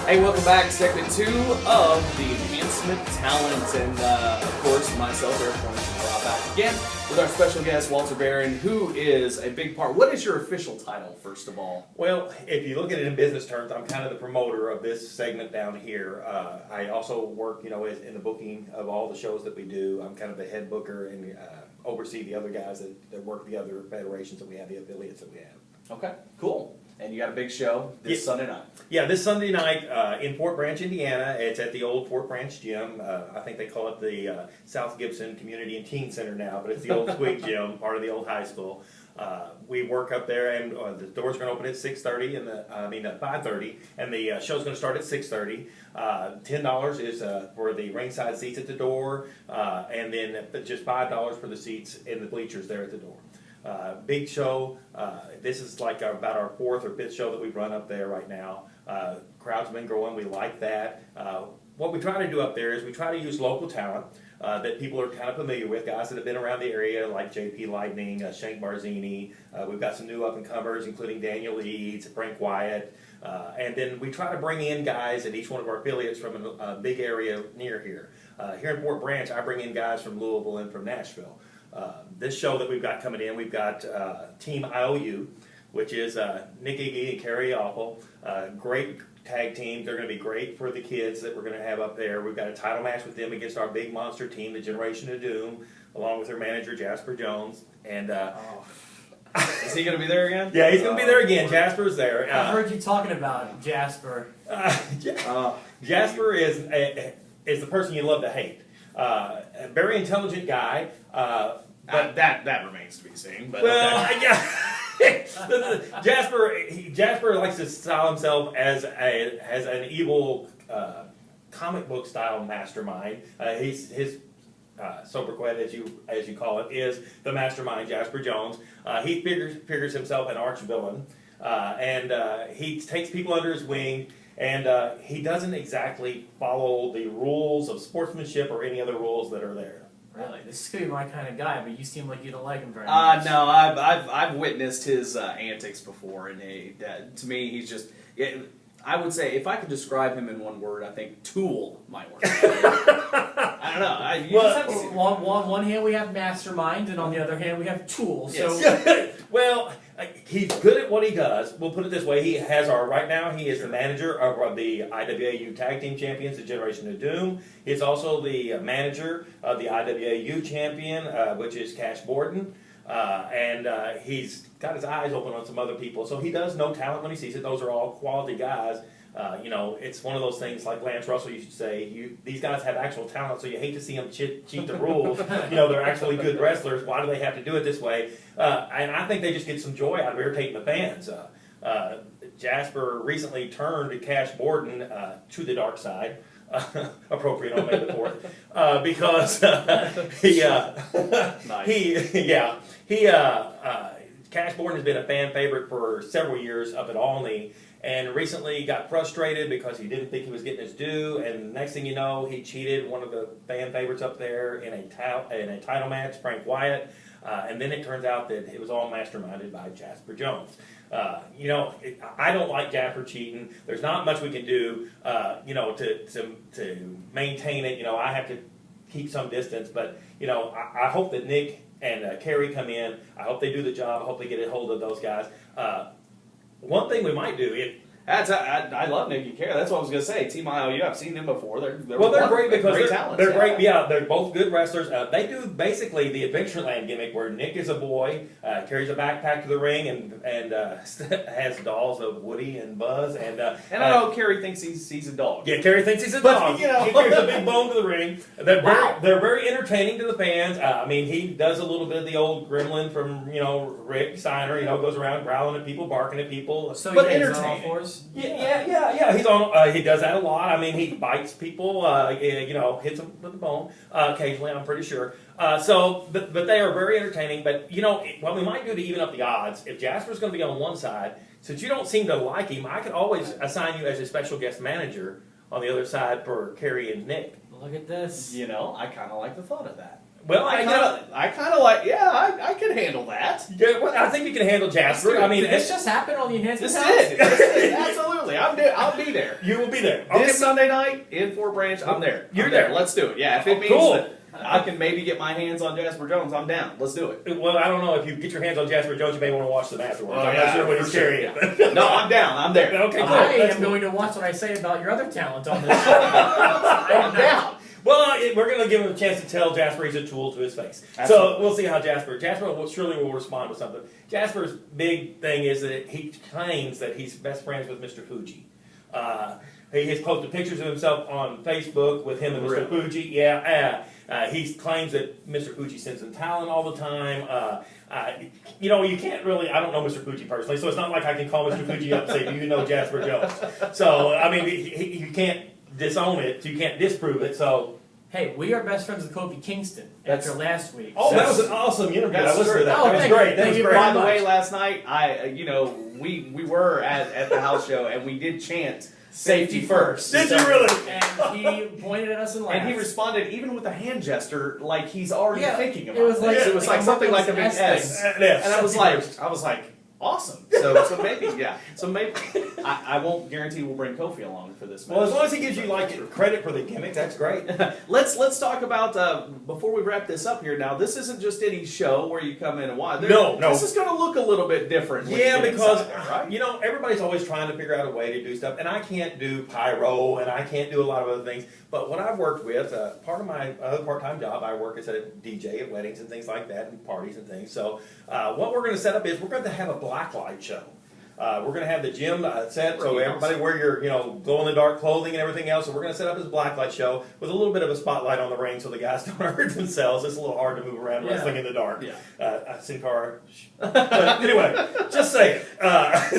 Hey, welcome back. Segment 2 of the Enhancement Talent. And, of course, myself, Eric Hornish, back again with our special guest, Walt Barron, who is a big part. What is your official title, first of all? Well, if you look at it in business terms, I'm kind of the promoter of this segment down here. I also work, in the booking of all the shows that we do. I'm kind of the head booker and oversee the other guys that work the other federations that we have, the affiliates that we have. Okay, cool. And you got a big show this Sunday night. Yeah, this Sunday night in Fort Branch, Indiana. It's at the old Fort Branch Gym. I think they call it the South Gibson Community and Teen Center now, but it's the old Twig Gym, part of the old high school. We work up there, and the doors are going to open at 6:30, and 5:30, and the show's going to start at 6:30. $10 is for the ringside seats at the door, and then just $5 for the seats in the bleachers there at the door. Big show. This is like about our 4th or 5th show that we've run up there right now. Crowd's been growing. We like that. What we try to do up there is we try to use local talent that people are kind of familiar with, guys that have been around the area like JP Lightning, Shank Barzini. We've got some new up-and-comers, including Daniel Eads, Frank Wyatt. And then we try to bring in guys at each one of our affiliates from a big area near here. Here in Fort Branch, I bring in guys from Louisville and from Nashville. This show that we've got coming in, we've got Team IOU, which is Nick Iggy and Carrie Awful. Great tag team. They're going to be great for the kids that we're going to have up there. We've got a title match with them against our big monster team, the Generation of Doom, along with their manager, Jasper Jones. And is he going to be there again? Yeah, he's going to be there again. Jasper's there. I've heard you talking about Jasper. Jasper is the person you love to hate. A very intelligent guy. But that remains to be seen. But well, okay. Jasper likes to style himself as an evil comic book style mastermind. His sobriquet, as you call it, is the mastermind, Jasper Jones. He figures himself an arch villain, and he takes people under his wing. And he doesn't exactly follow the rules of sportsmanship or any other rules that are there. Really, this could be my kind of guy, but you seem like you don't like him very much. No, I've witnessed his antics before, and to me, he's just. I would say if I could describe him in one word, I think tool might work. I don't know. On one hand we have mastermind, and on the other hand we have tool. Yes. So Well, he's good at what he does. We'll put it this way: he is the manager of the IWAU Tag Team Champions, the Generation of Doom. He's also the manager of the IWAU Champion, which is Cash Borden. And he's got his eyes open on some other people, so he does know talent when he sees it. Those are all quality guys. It's one of those things like Lance Russell used to say, these guys have actual talent, so you hate to see them cheat the rules. They're actually good wrestlers. Why do they have to do it this way? And I think they just get some joy out of irritating the fans. Jasper recently turned Cash Borden to the dark side. Appropriate on May the 4th, because Cash Borden has been a fan favorite for several years up at Alney, and recently got frustrated because he didn't think he was getting his due, and next thing you know, he cheated one of the fan favorites up there in a title match, Frank Wyatt, and then it turns out that it was all masterminded by Jasper Jones. I don't like Jasper cheating. There's not much we can do, to maintain it. I have to keep some distance, but I hope that Nick and Carrie come in. I hope they do the job. I hope they get a hold of those guys. One thing we might do, I love Nick and Carrie. That's what I was going to say. Team IOU, I've seen them before. They're great because great talents. They're great. Yeah, they're both good wrestlers. They do basically the Adventureland gimmick where Nick is a boy, carries a backpack to the ring, and has dolls of Woody and Buzz. And I know Carrie thinks he's a dog. Yeah, Carrie thinks he's a dog. He carries a big bone to the ring. They're very entertaining to the fans. He does a little bit of the old gremlin from Rick Steiner. Goes around growling at people, barking at people. So but he's on all fours. Yeah. He's on. He does that a lot. He bites people. Hits them with the bone occasionally. I'm pretty sure. But they are very entertaining. But what we might do to even up the odds, if Jasper's going to be on one side, since you don't seem to like him, I could always assign you as a special guest manager on the other side for Carrie and Nick. Look at this. I kind of like the thought of that. Well, I kind of like, yeah, I can handle that. Yeah, well, I think you can handle Jasper. I mean, Did this just happened on the Enhancement This Talent? did. This did. Absolutely. I'll be there. you will be there. This Sunday night in Fort Branch, I'm there. You're I'm there. Let's do it. Yeah, if it means Cool. that I can maybe get my hands on Jasper Jones, I'm down. Let's do it. Well, I don't know. If you get your hands on Jasper Jones, you may want to watch them afterwards. Oh, I'm yeah, not sure what he's for sure, carrying. No, I'm down. I'm there. Okay, I'm cool. I there. am going to watch what I say about your other talent on this show. I'm down. Well, we're going to give him a chance to tell Jasper he's a tool to his face. Absolutely. So we'll see how Jasper surely will respond with something. Jasper's big thing is that he claims that he's best friends with Mr. Fuji. He has posted pictures of himself on Facebook with him and Mr. Fuji. Yeah, he claims that Mr. Fuji sends him talent all the time. You can't really, I don't know Mr. Fuji personally, so it's not like I can call Mr. Fuji up and say, do you know Jasper Jones? So, I mean, you can't disown it, you can't disprove it, so. Hey, we are best friends with Kofi Kingston after last week. Oh, that was an awesome interview. I listened to that. Oh, That was thank great. you. That Thank was you great. very By the much. way, last night, we were at the house show and we did chant safety first. Did you really? And he pointed at us and laughed. And he responded even with a hand gesture, like he's already thinking about it was like, it was like something like a big S. S. Yes. And I was like, awesome. So maybe I won't guarantee we'll bring Kofi along for this match. Well, as long as he gives you like credit for the gimmick, that's great. Let's talk about before we wrap this up here. Now, this isn't just any show where you come in and watch. No. This is going to look a little bit different. when you Yeah, get because inside there, right? everybody's always trying to figure out a way to do stuff, and I can't do pyro, and I can't do a lot of other things. But what I've worked with, part of my other part-time job, I work as a DJ at weddings and things like that, and parties and things. So what we're going to set up is we're going to have a blacklight show. We're going to have the gym set, so everybody wear your glow-in-the-dark clothing and everything else. So we're going to set up this blacklight show with a little bit of a spotlight on the ring, so the guys don't hurt themselves. It's a little hard to move around wrestling in the dark. Yeah. Sin Cara. But anyway, just saying.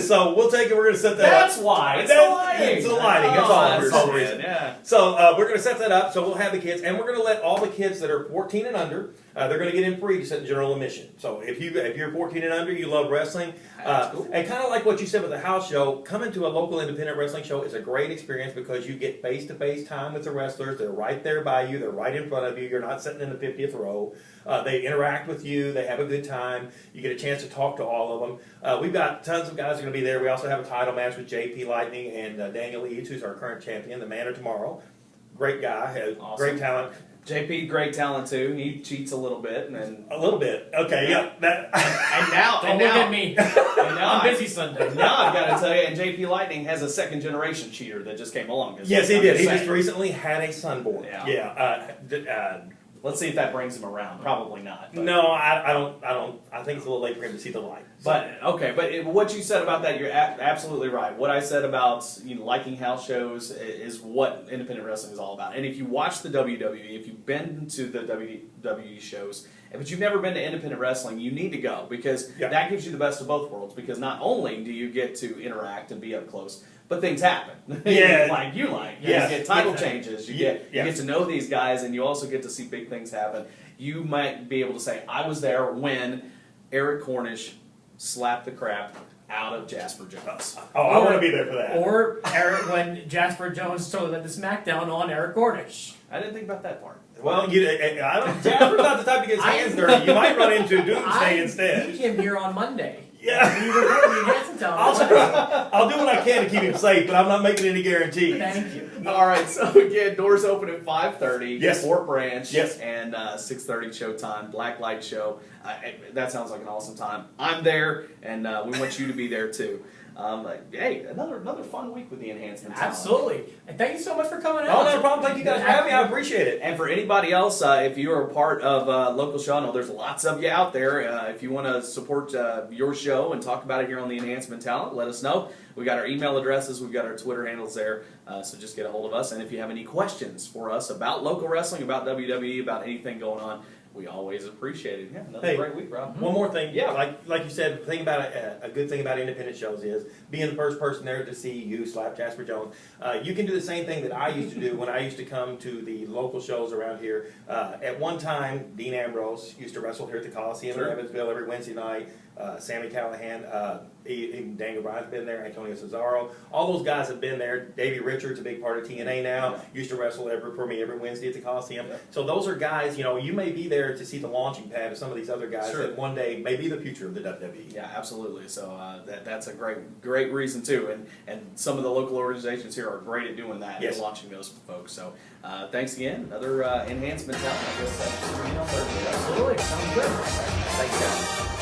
So we'll take it. We're going to set that up. That's why. It's the lighting. It's the lighting. That's all. That's all the reason. Yeah. So we're going to set that up. So we'll have the kids, and we're going to let all the kids that are 14 and under. They're going to get in free to set general admission. So if you're 14 and under, you love wrestling, Cool. and kind of like what you said with the house show, coming to a local independent wrestling show is a great experience because you get face-to-face time with the wrestlers. They're right there by you. They're right in front of you. You're not sitting in the 50th row. They interact with you. They have a good time. You get a chance to talk to all of them. We've got tons of guys who are going to be there. We also have a title match with JP Lightning and Daniel Eads, who's our current champion, the man of tomorrow. Great guy, has great talent. JP, great talent too. He cheats a little bit, and then A little bit. Okay, yeah. and now Don't look at me. And now I'm busy Sunday. Now I've got to tell you, and JP Lightning has a second generation cheater that just came along. Yes, he I'm did. He saying. just recently had a son born. Yeah. Let's see if that brings him around. Probably not. But. No, I don't. I think it's a little late for him to see the light. But okay, but what you said about that, you're absolutely right. What I said about liking house shows is what independent wrestling is all about. And if you watch the WWE, if you've been to the WWE shows, but you've never been to independent wrestling, you need to go because that gives you the best of both worlds. Because not only do you get to interact and be up close, but things happen. Yeah. You get title changes. You get to know these guys, and you also get to see big things happen. You might be able to say, "I was there when Eric Cornish slapped the crap out of Jasper Jones." Oh, I want to be there for that. Or when Jasper Jones threw the SmackDown on Eric Cornish. I didn't think about that part. Well, I don't. Jasper's not the type to get his hands dirty. You might run into Doomsday instead. I meet him here on Monday. Yeah. We record the Enhancement Talent. I'll do what I can to keep him safe, but I'm not making any guarantees. Thank you. All right, so again, doors open at 5:30. Yes. Fort Branch. Yes. And 6:30 showtime. Black light show. That sounds like an awesome time. I'm there, and we want you to be there too. Hey, another fun week with the Enhancement Talent. Absolutely. And thank you so much for coming Oh, out. no problem. Thank you guys for having me. I appreciate it. And for anybody else, if you are a part of local show, I know there's lots of you out there. If you want to support your show and talk about it here on the Enhancement Talent, let us know. We got our email addresses, we've got our Twitter handles there, so just get a hold of us. And if you have any questions for us about local wrestling, about WWE, about anything going on, we always appreciate it. Yeah, another great week, Rob. One more thing. Yeah. Like you said, the thing about a good thing about independent shows is being the first person there to see you slap Jasper Jones. You can do the same thing that I used to do when I used to come to the local shows around here. At one time, Dean Ambrose used to wrestle here at the Coliseum in Evansville every Wednesday night. Sammy Callahan, even Daniel Bryan's been there, Antonio Cesaro. All those guys have been there. Davey Richards, a big part of TNA now, used to wrestle for me every Wednesday at the Coliseum. So those are guys, you may be there there to see the launching pad of some of these other guys Sure. that one day may be the future of the WWE. Yeah, absolutely. So that's a great reason too, and some of the local organizations here are great at doing that Yes. and launching those folks. So thanks again. Another enhancement talent. I guess that's on Thursday. Absolutely, sounds good. Thanks, guys.